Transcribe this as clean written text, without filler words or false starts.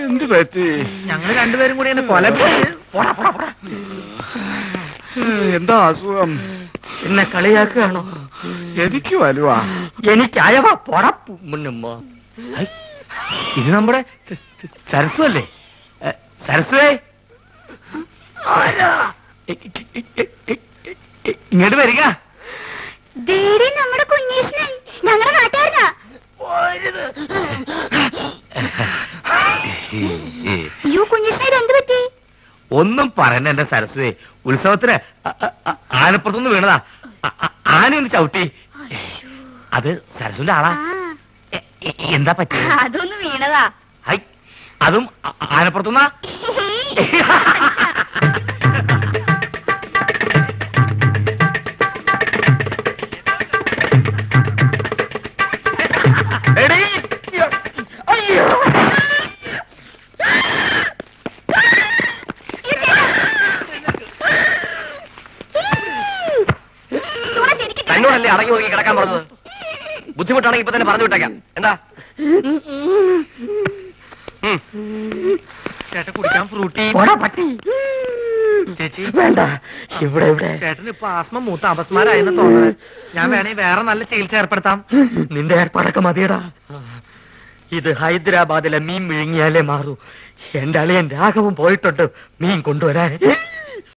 എന്ത് പറ്റി? ഞങ്ങൾ രണ്ടുപേരും കൂടി എന്നെ കൊല എന്താ അസുഖം? എന്നെ കളിയാക്കുകയാണോ? എനിക്ക് വലുവാ. എനിക്കയവ മുന്നമ്മ. ഇത് നമ്മുടെ സരസ്വ അല്ലേ? സരസ്വേ, ഇങ്ങോട്ട് വരിക. നമ്മുടെ കുഞ്ഞേഷനൻ ഞങ്ങളുടെ നാട്ടുകാരനാ. അയ്യോ കുഞ്ഞേഷനെ എന്ത് പറ്റി? ഒന്നും പറയണ്ട എന്റെ സരസ്വേ. ഉത്സവത്തിന് ആനപ്പുറത്തുനിന്ന് വീണതാ. ആനയൊന്ന് ചവിട്ടി. അത് സരസ്വന്റെ ആളാ. എന്താ പറ്റി? അതൊന്ന് വീണതാ. ഹൈ, അതും ആനപ്പുറത്തുനിന്നാ? തന്നോടല്ലേ അടങ്ങി ഒതുങ്ങി കിടക്കാൻ പറഞ്ഞത്? ബുദ്ധിമുട്ടാണെങ്കിൽ ഇപ്പൊ തന്നെ പറഞ്ഞു വിട്ടേക്കാം. എന്താ ചേട്ടൻ കുടിക്കാൻ ഫ്രൂട്ടി? ചേച്ചി വേണ്ട. ഇവിടെ ചേട്ടന് ഇപ്പൊ ആസ്മ മൂത്ത അപസ്മാരായെന്ന് തോന്നുന്നത്. ഞാൻ വേണേ വേറെ നല്ല ചികിത്സ ഏർപ്പെടുത്താം. നിന്റെ ഏർപ്പാടൊക്കെ മതിയടാ. ഇത് ഹൈദരാബാദിലെ മീൻ വിഴുങ്ങിയാലേ മാറൂ. എന്റെ അളിയൻ രാഘവൻ പോയിട്ടുണ്ട് മീൻ കൊണ്ടുവരാൻ.